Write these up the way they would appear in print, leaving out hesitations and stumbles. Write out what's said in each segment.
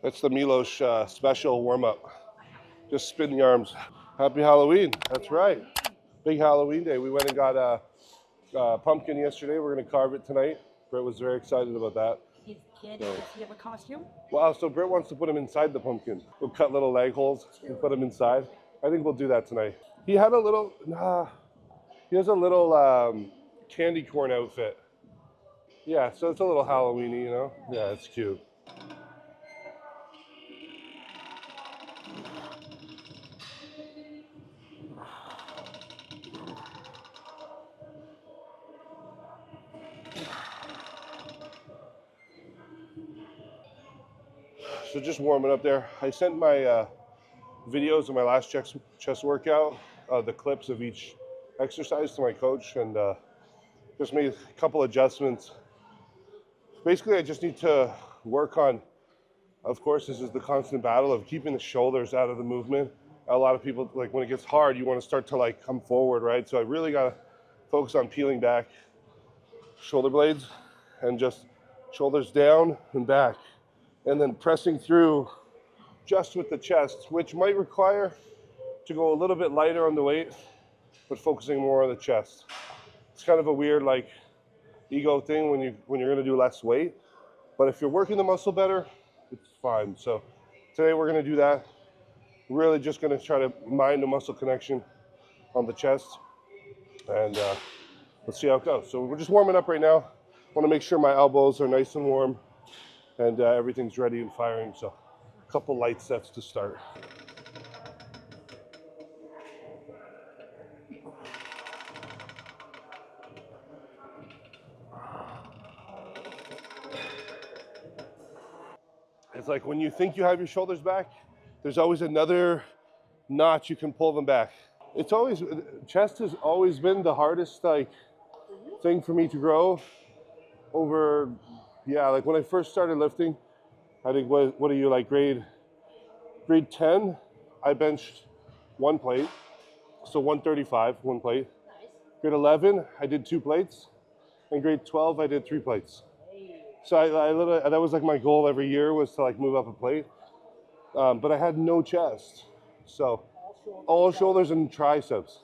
That's the Milos special warm-up. Just spin the arms. Happy Halloween. That's right. Big Halloween day. We went and got a pumpkin yesterday. We're going to carve it tonight. Brett was very excited about that. His kid, does he have a costume? Wow, so Brett wants to put him inside the pumpkin. We'll cut little leg holes and put him inside. I think we'll do that tonight. He had a little, he has a little candy corn outfit. Yeah, so it's a little Halloween-y, you know? Yeah, it's cute. So just warming up there. I sent my videos of my last chest workout, the clips of each exercise to my coach, and just made a couple adjustments. Basically, I just need to work on, of course, this is the constant battle of keeping the shoulders out of the movement. A lot of people, like when it gets hard, you want to start to like come forward, right? So I really got to focus on peeling back shoulder blades and just shoulders down and back. And then pressing through just with the chest, which might require to go a little bit lighter on the weight, but focusing more on the chest. It's kind of a weird like ego thing when you're gonna do less weight, but if you're working the muscle better, it's fine. So today we're gonna do that. Really just gonna try to mind the muscle connection on the chest, and let's see how it goes. So we're just warming up right now. Want to make sure my elbows are nice and warm and everything's ready and firing. So a couple light sets to start. It's like when you think you have your shoulders back, there's always another notch you can pull them back. It's always, chest has always been the hardest like thing for me to grow over, yeah, like when I first started lifting, I think what are you like grade 10, I benched one plate, so 135, one plate. Grade 11, I did 2 plates, and grade 12, I did 3 plates. So I literally, that was like my goal every year was to like move up a plate, but I had no chest. So all shoulders and triceps,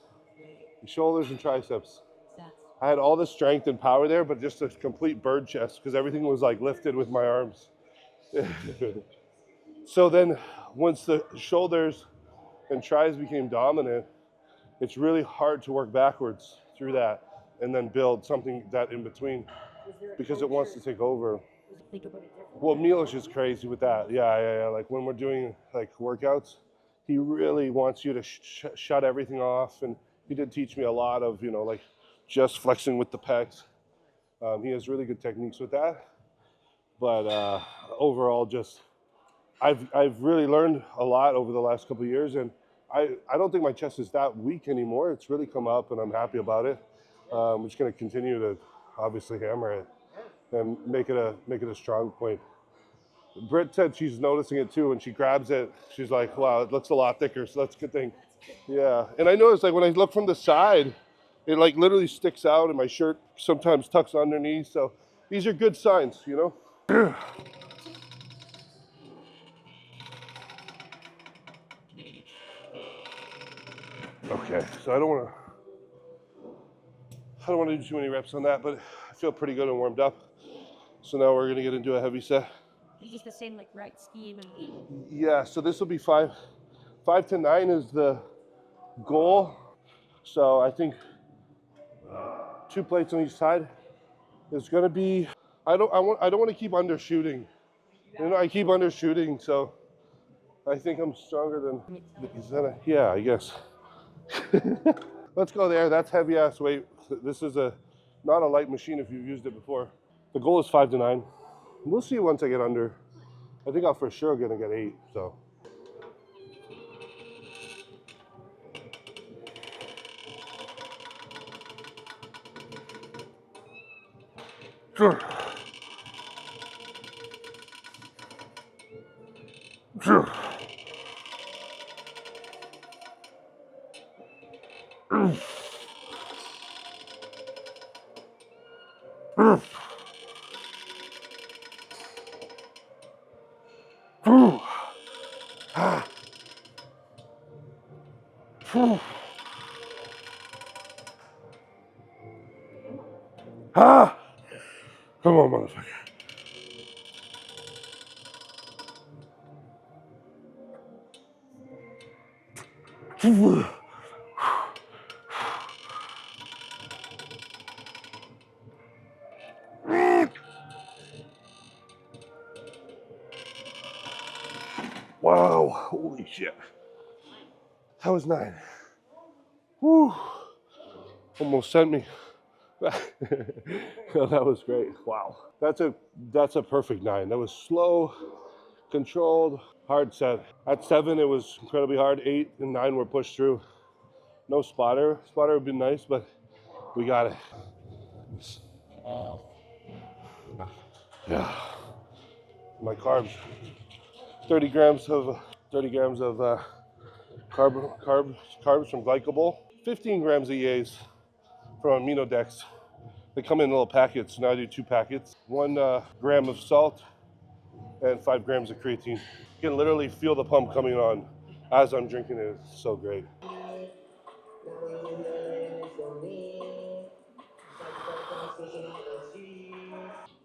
shoulders and triceps. I had all the strength and power there, but just a complete bird chest because everything was like lifted with my arms. So then once the shoulders and tris became dominant, it's really hard to work backwards through that and then build something that in between because it wants to take over. Well, Milos is crazy with that. Yeah. Like when we're doing like workouts, he really wants you to shut everything off. And he did teach me a lot of, you know, like just flexing with the pecs. He has really good techniques with that. But overall, just I've really learned a lot over the last couple of years, and I don't think my chest is that weak anymore. It's really come up, and I'm happy about it. I'm just going to continue to obviously hammer it and make it a strong point. Britt said she's noticing it too. When she grabs it, she's like, "Wow, it looks a lot thicker." So that's a good thing. Yeah, and I noticed like when I look from the side, it like literally sticks out, and my shirt sometimes tucks underneath. So these are good signs, you know. Okay, so I don't want to do too many reps on that, but I feel pretty good and warmed up. So now we're gonna get into a heavy set. Is it the same like right scheme and Yeah, so this will be 5 to 9 is the goal. So I think 2 plates on each side is gonna be. I don't want to keep undershooting. You know, I keep undershooting, so I think I'm stronger than. Is that a, yeah, I guess. Let's go there. That's heavy ass weight. This is not a light machine if you've used it before. The goal is 5 to 9. We'll see once I get under. I think I'm for sure gonna get 8. So. Sure. Sure. Ah! Come on, motherfucker. Wow, holy shit. That was 9. Whew. Almost sent me. Oh, that was great. Wow. That's a perfect 9. That was slow, controlled, hard set. At 7 it was incredibly hard. 8 and 9 were pushed through. No spotter. Spotter would be nice, but we got it. Yeah. My carbs. 30 grams of carbs from glycable. 15 grams of EAs from amino dex. They come in little packets. Now I do 2 packets. 1 gram of salt and 5 grams of creatine. You can literally feel the pump coming on as I'm drinking it. It's so great.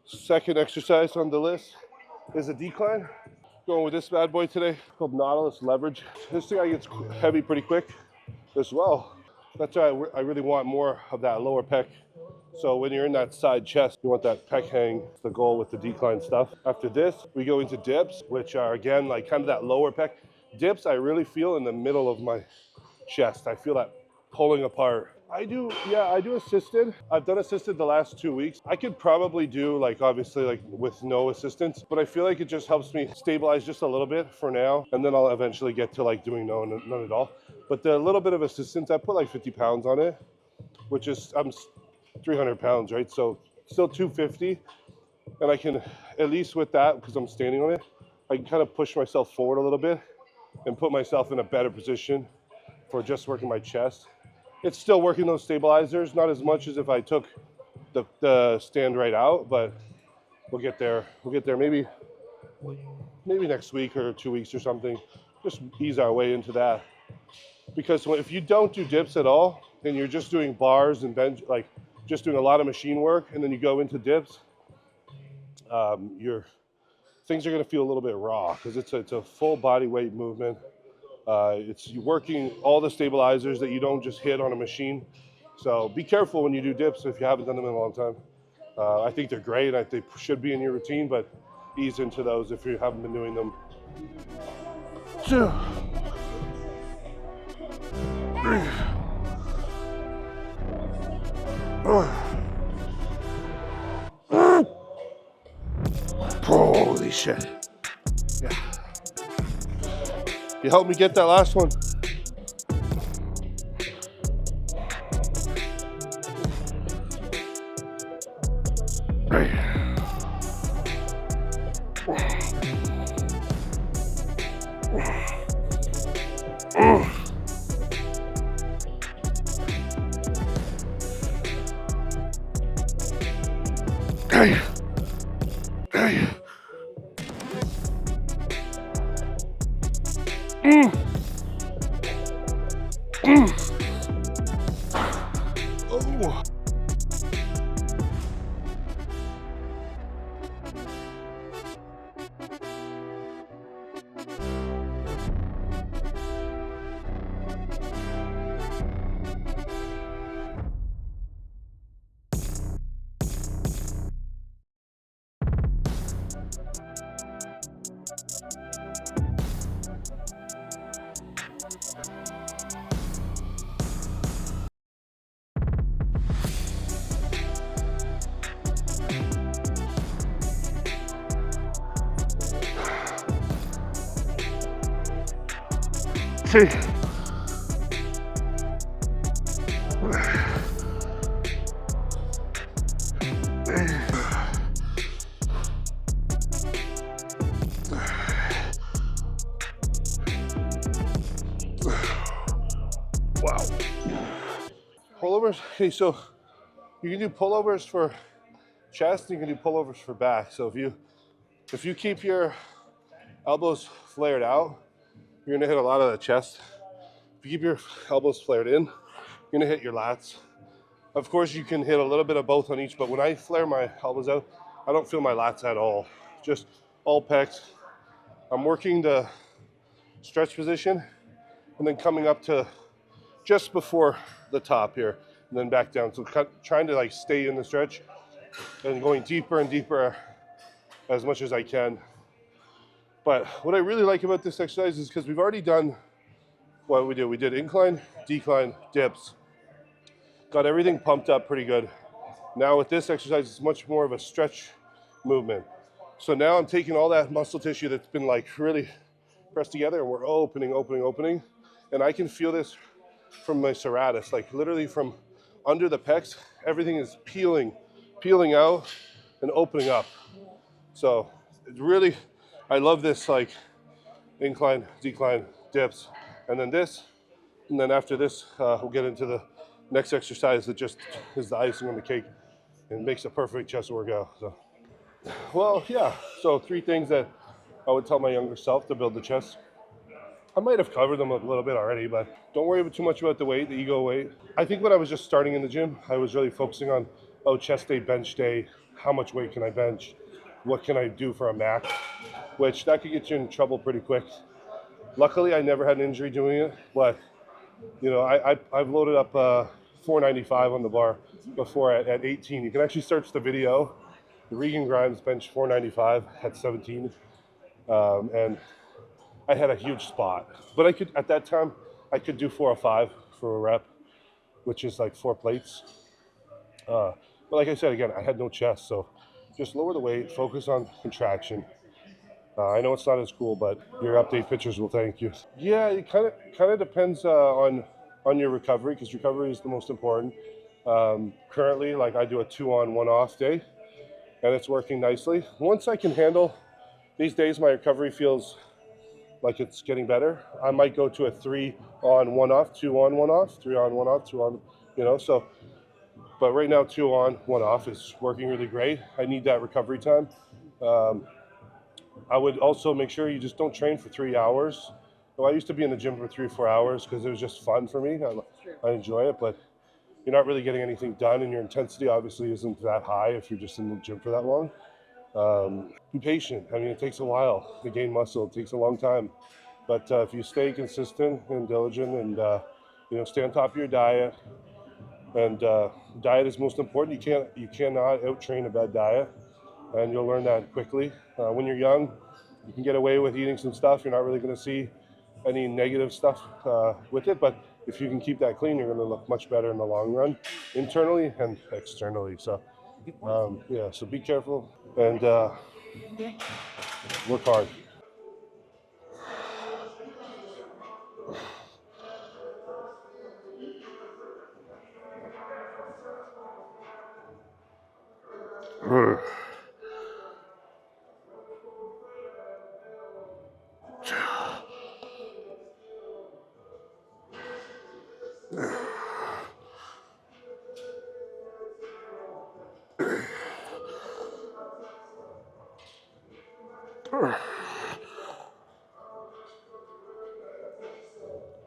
Second exercise on the list is a decline. Going with this bad boy today, called Nautilus Leverage. This thing gets heavy pretty quick as well. That's why I really want more of that lower pec. So when you're in that side chest, you want that pec hang. It's the goal with the decline stuff. After this, we go into dips, which are again, like kind of that lower pec. Dips, I really feel in the middle of my chest. I feel that pulling apart. I do assisted. I've done assisted the last 2 weeks. I could probably do like, obviously like with no assistance, but I feel like it just helps me stabilize just a little bit for now. And then I'll eventually get to like doing none at all. But the little bit of assistance, I put like 50 pounds on it, which is, I'm 300 pounds, right? So still 250. And I can, at least with that, because I'm standing on it, I can kind of push myself forward a little bit and put myself in a better position for just working my chest. It's still working those stabilizers, not as much as if I took the stand right out, but we'll get there. We'll get there maybe next week or 2 weeks or something. Just ease our way into that. Because if you don't do dips at all, and you're just doing bars and bench, like just doing a lot of machine work, and then you go into dips, your things are going to feel a little bit raw because it's a full body weight movement. It's working all the stabilizers that you don't just hit on a machine. So be careful when you do dips if you haven't done them in a long time. I think they're great. I think they should be in your routine, but ease into those if you haven't been doing them. 2, 3, 4. Holy shit. Yeah. You helped me get that last one. Hey. Hey. Oh. See. Wow. Pullovers. Okay, so you can do pullovers for chest, and you can do pullovers for back. So if you keep your elbows flared out, you're gonna hit a lot of the chest If you keep your elbows flared in, you're gonna hit your lats. Of course, you can hit a little bit of both on each, but when I flare my elbows out, I don't feel my lats at all. Just all pecs. I'm working the stretch position and then coming up to just before the top here and then back down. So trying to like stay in the stretch and going deeper and deeper as much as I can. But what I really like about this exercise is because we've already done what we did. We did incline, decline, dips. Got everything pumped up pretty good. Now with this exercise, it's much more of a stretch movement. So now I'm taking all that muscle tissue that's been like really pressed together and we're opening. And I can feel this from my serratus, like literally from under the pecs, everything is peeling out and opening up. So it really, I love this like incline, decline, dips, and then this. And then after this, we'll get into the next exercise that just is the icing on the cake and makes a perfect chest workout. So, well, yeah. So 3 things that I would tell my younger self to build the chest. I might have covered them a little bit already, but don't worry too much about the weight, the ego weight. I think when I was just starting in the gym, I was really focusing on, oh, chest day, bench day, how much weight can I bench? What can I do for a max? Which that could get you in trouble pretty quick. Luckily, I never had an injury doing it, but you know, I've loaded up 495 on the bar before at 18. You can actually search the video. The Regan Grimes bench 495 at 17, and I had a huge spot. But I could, at that time, I could do 405 for a rep, which is like 4 plates. But like I said, again, I had no chest, so just lower the weight, focus on contraction. I know it's not as cool, but your update pictures will thank you. Yeah, it kind of depends on your recovery, because recovery is the most important. Currently, like I do a 2 on 1 off day, and it's working nicely. Once I can handle these days, my recovery feels like it's getting better. I might go to a 3 on 1 off, 2 on 1 off, 3 on 1 off, 2 on, you know. So, but right now 2 on 1 off is working really great. I need that recovery time. I would also make sure you just don't train for 3 hours. Well, I used to be in the gym for 3 or 4 hours because it was just fun for me. I enjoy it, but you're not really getting anything done, and your intensity obviously isn't that high if you're just in the gym for that long. Be patient. I mean, it takes a while to gain muscle. It takes a long time. But if you stay consistent and diligent and, you know, stay on top of your diet, and diet is most important. You cannot out-train a bad diet, and you'll learn that quickly. When you're young, you can get away with eating some stuff. You're not really going to see any negative stuff with it, but if you can keep that clean, you're going to look much better in the long run, internally and externally. So, yeah, so be careful and work hard.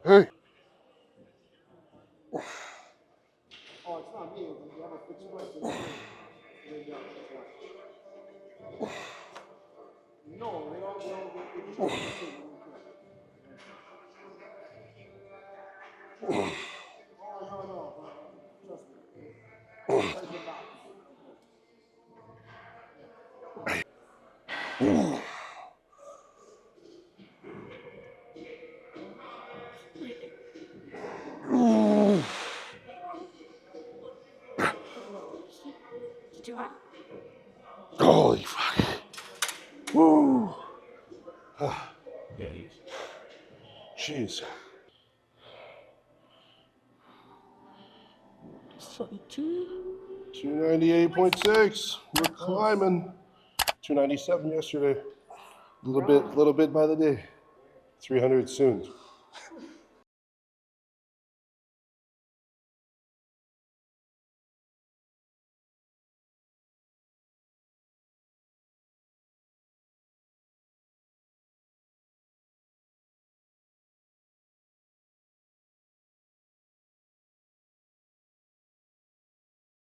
Hey. Oh, it's not me. You have a fixed question. No, they don't Oh, no. Trust me. Too hot. Holy fuck. Woo. Jeez. 298.6. We're climbing. 297 yesterday. Little bit by the day. 300 soon.